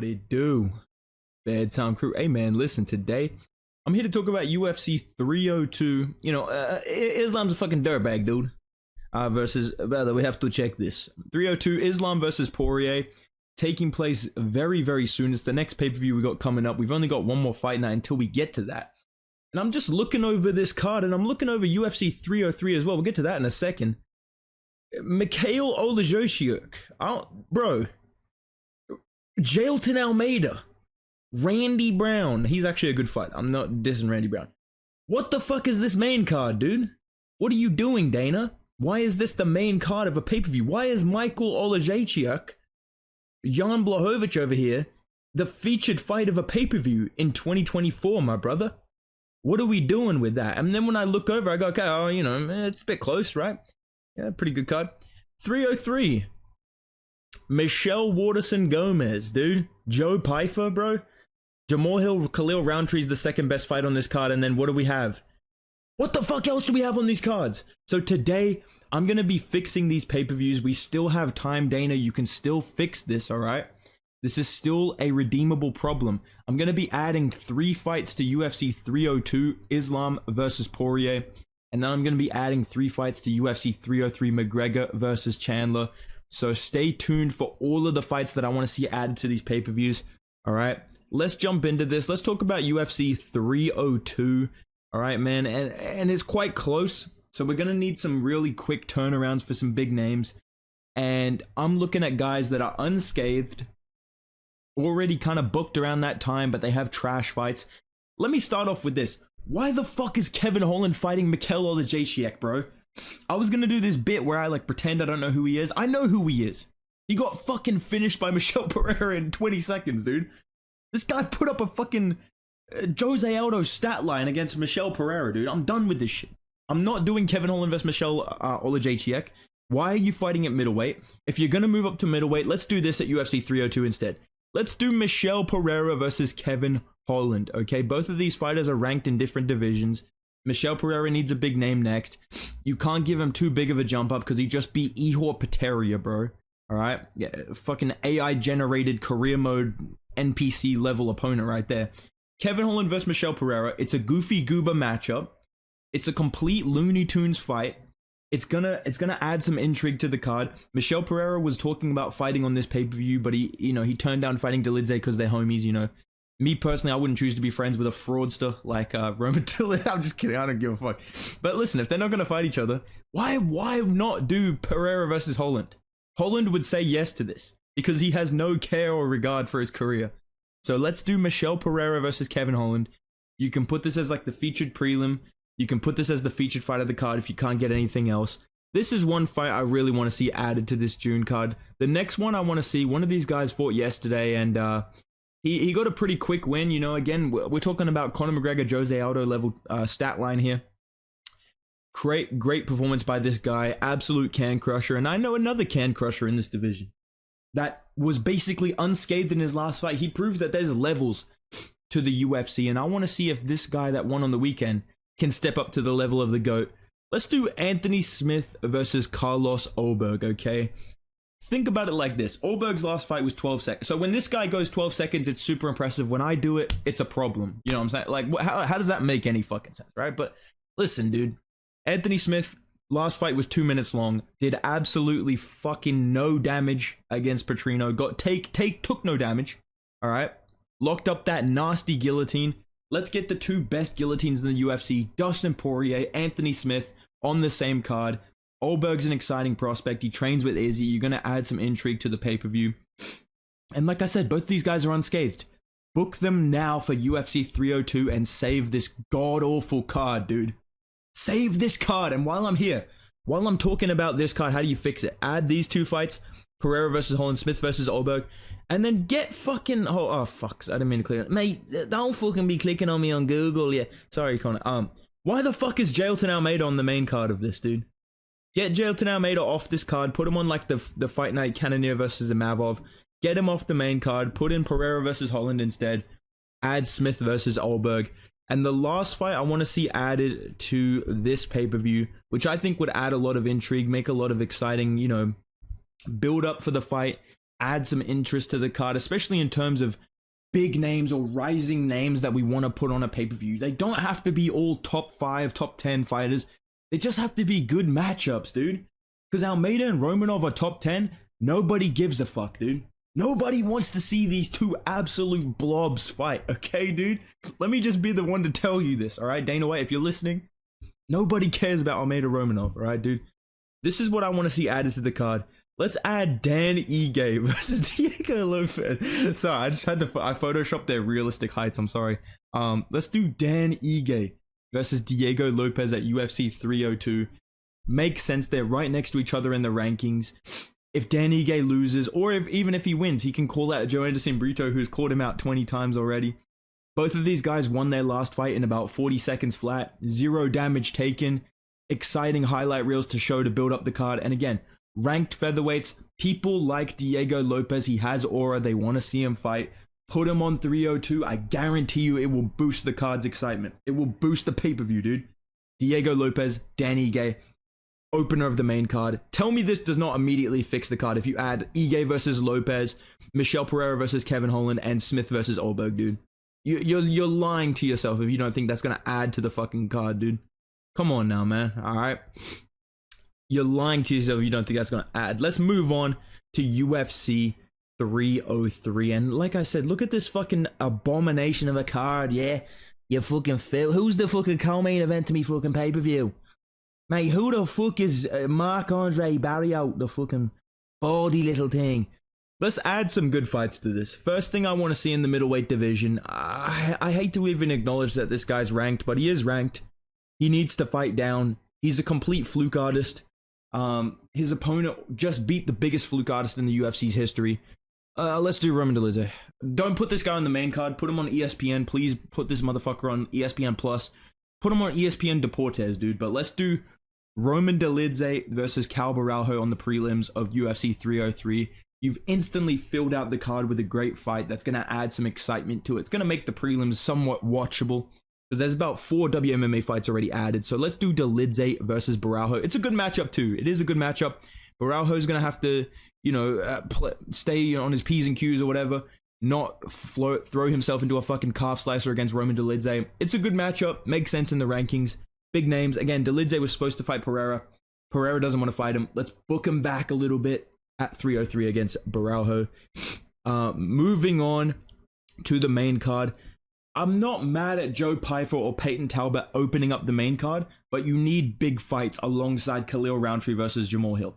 What it do? Bedtime crew. Hey man, listen, today I'm here to talk about UFC 302. You know, Islam's a fucking dirtbag, dude. Versus, brother, we have to check this. 302, Islam versus Poirier, taking place very, very soon. It's the next pay-per-view we got coming up. We've only got one more fight night until we get to that. And I'm just looking over this card, and I'm looking over UFC 303 as well. We'll get to that in a second. Mikhail Olajusiuk. Bro. Jailton Almeida. Randy Brown. He's actually a good fight. I'm not dissing Randy Brown. What the fuck is this main card, dude? What are you doing, Dana? Why is this the main card of a pay-per-view? Why is Michael Olajusiuk, Jan Blachowicz over here, the featured fight of a pay-per-view in 2024, my brother? What are we doing with that? And then when I look over, I go, okay, oh, you know, it's a bit close, right? Yeah, pretty good card. 303. Michelle Waterson Gomez, dude. Joe Pyfer, bro. Jamahal Hill, Khalil Roundtree's the second best fight on this card. And then what do we have? What the fuck else do we have on these cards? So today, I'm going to be fixing these pay-per-views. We still have time, Dana. You can still fix this, all right? This is still a redeemable problem. I'm going to be adding 3 fights to UFC 302, Islam versus Poirier. And then I'm going to be adding 3 fights to UFC 303, McGregor versus Chandler. So stay tuned for all of the fights that I want to see added to these pay-per-views. All right, let's jump into this. Let's talk about UFC 302. All right, man, and it's quite close. So we're going to need some really quick turnarounds for some big names. And I'm looking at guys that are unscathed, already kind of booked around that time, but they have trash fights. Let me start off with this. Why the fuck is Kevin Holland fighting Mikhail Olajusiuk, bro? I was gonna do this bit where I like pretend I don't know who he is. I know who he is. He got fucking finished by Michel Pereira in 20 seconds, dude. This guy put up a fucking Jose Aldo stat line against Michel Pereira, dude. I'm done with this shit. I'm not doing Kevin Holland versus Michel Olajusiuk. Why are you fighting at middleweight? If you're gonna move up to middleweight, let's do this at UFC 302 instead. Let's do Michel Pereira versus Kevin Holland, okay? Both of these fighters are ranked in different divisions. Michel Pereira needs a big name next. You can't give him too big of a jump up because he just beat Ihor Peteria, bro. All right? Yeah, fucking AI-generated career mode NPC level opponent right there. Kevin Holland versus Michel Pereira. It's a goofy goober matchup. It's a complete Looney Tunes fight. It's gonna add some intrigue to the card. Michel Pereira was talking about fighting on this pay-per-view, but he turned down fighting Dolidze because they're homies, you know. Me personally, I wouldn't choose to be friends with a fraudster like Roman Dolidze. I'm just kidding, I don't give a fuck. But listen, if they're not gonna fight each other, why not do Pereira versus Holland? Holland would say yes to this because he has no care or regard for his career. So let's do Michel Pereira versus Kevin Holland. You can put this as like the featured prelim. You can put this as the featured fight of the card if you can't get anything else. This is one fight I really want to see added to this June card. The next one I want to see, one of these guys fought yesterday and he got a pretty quick win. You know, again, we're talking about Conor McGregor, Jose Aldo level stat line here. Great performance by this guy. Absolute can crusher. And I know another can crusher in this division that was basically unscathed in his last fight. He proved that there's levels to the UFC. And I want to see if this guy that won on the weekend can step up to the level of the GOAT. Let's do Anthony Smith versus Carlos Ulberg, okay? Think about it like this. Ulberg's last fight was 12 seconds. So when this guy goes 12 seconds, it's super impressive. When I do it, it's a problem. You know what I'm saying? Like, how does that make any fucking sense, right? But listen, dude. Anthony Smith, last fight was 2 minutes long. Did absolutely fucking no damage against Petrino. Took no damage, all right? Locked up that nasty guillotine. Let's get the 2 best guillotines in the UFC, Dustin Poirier, Anthony Smith, on the same card. Ulberg's an exciting prospect. He trains with Izzy. You're going to add some intrigue to the pay-per-view. And like I said, both these guys are unscathed. Book them now for UFC 302 and save this god-awful card, dude. Save this card. And while I'm here, while I'm talking about this card, how do you fix it? Add these 2 fights, Pereira versus Holland, Smith versus Ulberg. And then get fucking... Oh, fuck. I didn't mean to click on it. Mate, don't fucking be clicking on me on Google. Yeah. Sorry, Connor. Why the fuck is Jailton Almeida on the main card of this, dude? Get Jailton Almeida off this card. Put him on like the fight night Cannonier versus Imavov. Get him off the main card. Put in Pereira versus Holland instead. Add Smith versus Ulberg. And the last fight I want to see added to this pay-per-view, which I think would add a lot of intrigue, make a lot of exciting, you know, build up for the fight. add some interest to the card, especially in terms of big names or rising names that we want to put on a pay-per-view. They don't have to be all top 5, top 10 fighters. They just have to be good matchups, dude. Because Almeida and Romanov are top 10. Nobody gives a fuck, dude. Nobody wants to see these two absolute blobs fight, okay, dude? Let me just be the one to tell you this, all right? Dana White, if you're listening, nobody cares about Almeida Romanov, all right, dude? This is what I want to see added to the card. Let's add Dan Ige versus Diego Lopez. Sorry, I just had to, I photoshopped their realistic heights, I'm sorry. Let's do Dan Ige versus Diego Lopez at UFC 302. Makes sense, they're right next to each other in the rankings. If Dan Ige loses, or even if he wins, he can call out Joe Anderson Brito, who's called him out 20 times already. Both of these guys won their last fight in about 40 seconds flat. 0 damage taken. Exciting highlight reels to show to build up the card. And again, ranked featherweights, people like Diego Lopez, he has aura, they want to see him fight. Put him on 302, I guarantee you it will boost the card's excitement. It will boost the pay-per-view, dude. Diego Lopez, Dan Ige, opener of the main card. Tell me this does not immediately fix the card if you add Ige versus Lopez, Michel Pereira versus Kevin Holland, and Smith versus Olberg, dude. You're lying to yourself if you don't think that's going to add to the fucking card, dude. Come on now, man, alright? You're lying to yourself if you don't think that's going to add. Let's move on to UFC 303. And like I said, look at this fucking abomination of a card, yeah? You fucking fail. Who's the fucking co-main event to me fucking pay-per-view? Mate, who the fuck is Marc-Andre Barriault, the fucking baldy little thing? Let's add some good fights to this. First thing I want to see in the middleweight division. I hate to even acknowledge that this guy's ranked, but he is ranked. He needs to fight down. He's a complete fluke artist. His opponent just beat the biggest fluke artist in the UFC's history. Let's do Roman Dolidze. Don't put this guy on the main card. Put him on ESPN. Please put this motherfucker on ESPN Plus. Put him on ESPN Deportes, dude. But let's do Roman Dolidze versus Cal Baralho on the prelims of UFC 303. You've instantly filled out the card with a great fight that's going to add some excitement to it. It's going to make the prelims somewhat watchable, because there's about 4 WMMA fights already added. So let's do Dolidze versus Baralho. It's a good matchup too. It is a good matchup. Baralho's going to have to, stay on his P's and Q's or whatever, not throw himself into a fucking calf slicer against Roman Dolidze. It's a good matchup. Makes sense in the rankings. Big names. Again, Dolidze was supposed to fight Pereira. Pereira doesn't want to fight him. Let's book him back a little bit at 303 against Baralho. Moving on to the main card. I'm not mad at Joe Pyfer or Peyton Talbot opening up the main card, but you need big fights alongside Khalil Roundtree versus Jamal Hill.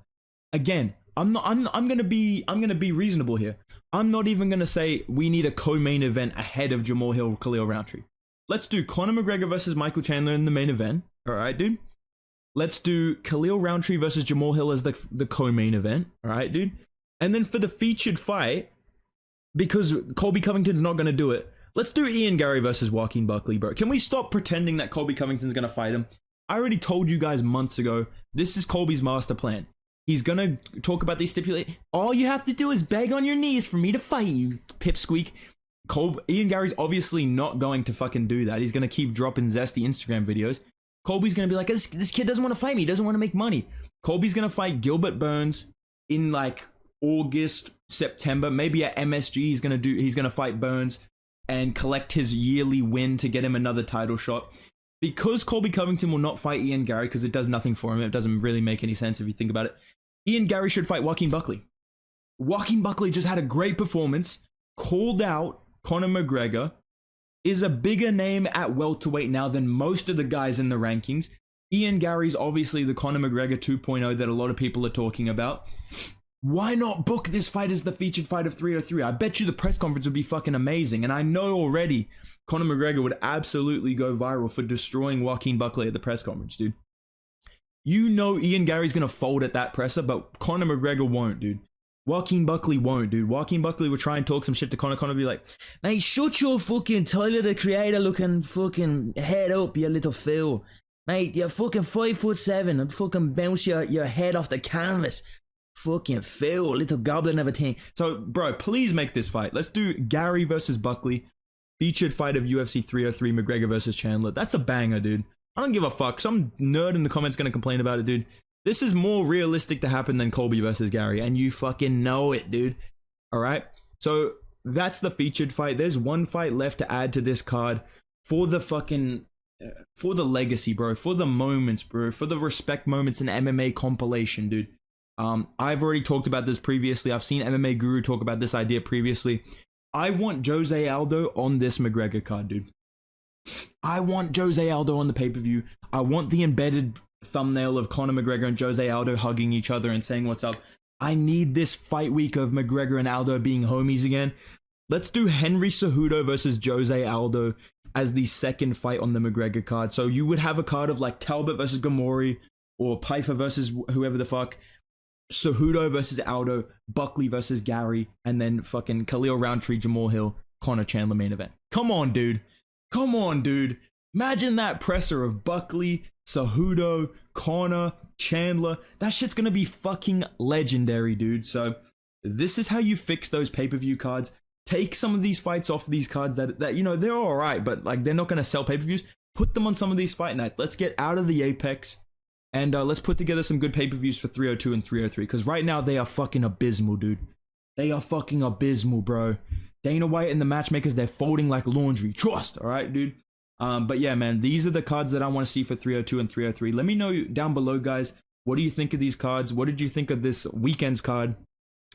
Again, I'm gonna be reasonable here. I'm not even gonna say we need a co-main event ahead of Jamal Hill, Khalil Roundtree. Let's do Conor McGregor versus Michael Chandler in the main event. All right, dude. Let's do Khalil Roundtree versus Jamal Hill as the co-main event. All right, dude. And then for the featured fight, because Colby Covington's not gonna do it, let's do Ian Gary versus Joaquin Buckley, bro. Can we stop pretending that Colby Covington's gonna fight him? I already told you guys months ago, this is Colby's master plan. He's gonna talk about these stipulations. All you have to do is beg on your knees for me to fight you, pipsqueak. Ian Gary's obviously not going to fucking do that. He's gonna keep dropping zesty Instagram videos. Colby's gonna be like, this kid doesn't want to fight me. He doesn't want to make money. Colby's gonna fight Gilbert Burns in like August, September. Maybe at MSG he's gonna fight Burns and collect his yearly win to get him another title shot. Because Colby Covington will not fight Ian Gary because it does nothing for him. It doesn't really make any sense if you think about it. Ian Gary should fight Joaquin Buckley. Joaquin Buckley just had a great performance, called out Conor McGregor, is a bigger name at welterweight now than most of the guys in the rankings. Ian Gary's obviously the Conor McGregor 2.0 that a lot of people are talking about. Why not book this fight as the featured fight of 303? I bet you the press conference would be fucking amazing. And I know already Conor McGregor would absolutely go viral for destroying Joaquin Buckley at the press conference, dude. You know Ian Gary's going to fold at that presser, but Conor McGregor won't, dude. Joaquin Buckley won't, dude. Joaquin Buckley will try and talk some shit to Conor. Conor will be like, mate, shut your fucking Tyler the Creator looking fucking head up, you little fool. Mate, you're fucking 5'7" and fucking bounce your head off the canvas. Fucking fool, little goblin of a thing. So, bro, please make this fight. Let's do Gary versus Buckley. Featured fight of UFC 303, McGregor versus Chandler. That's a banger, dude. I don't give a fuck. Some nerd in the comments gonna complain about it, dude. This is more realistic to happen than Colby versus Gary, and you fucking know it, dude. All right. So that's the featured fight. There's one fight left to add to this card for the fucking, for the legacy, bro. For the moments, bro. For the respect moments in MMA compilation, dude. I've already talked about this previously. I've seen MMA Guru talk about this idea previously. I want Jose Aldo on this McGregor card, dude. I want Jose Aldo on the pay-per-view. I want the embedded thumbnail of Conor McGregor and Jose Aldo hugging each other and saying what's up. I need this fight week of McGregor and Aldo being homies again. Let's do Henry Cejudo versus Jose Aldo as the second fight on the McGregor card. So you would have a card of like Talbot versus Gamori, or Piper versus whoever the fuck, Cejudo versus Aldo, Buckley versus Gary, and then fucking Khalil Roundtree, Jamal Hill, Conor Chandler main event. Come on, dude. Come on, dude. Imagine that presser of Buckley, Cejudo, Conor, Chandler. That shit's gonna be fucking legendary, dude. So this is how you fix those pay-per-view cards. Take some of these fights off these cards that you know, they're all right, but like they're not gonna sell pay-per-views. Put them on some of these fight nights. Let's get out of the Apex, and let's put together some good pay-per-views for 302 and 303, because right now they are fucking abysmal, dude. They are fucking abysmal, bro. Dana White and the matchmakers, they're folding like laundry. Trust, all right, dude? But yeah, man, these are the cards that I want to see for 302 and 303. Let me know down below, guys. What do you think of these cards? What did you think of this weekend's card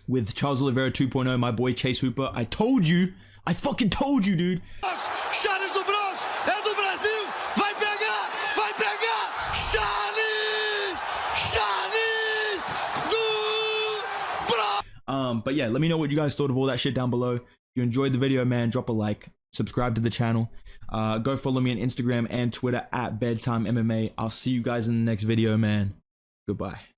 with Charles Oliveira 2.0, my boy Chase Hooper? I told you. I fucking told you, dude. Charles do Bronx, é do Brasil, vai pegar, vai pegar, Charles do Bronx. But yeah, let me know what you guys thought of all that shit down below. If you enjoyed the video, man, drop a like, subscribe to the channel. Go follow me on Instagram and Twitter at Bedtime MMA. I'll see you guys in the next video, man. Goodbye.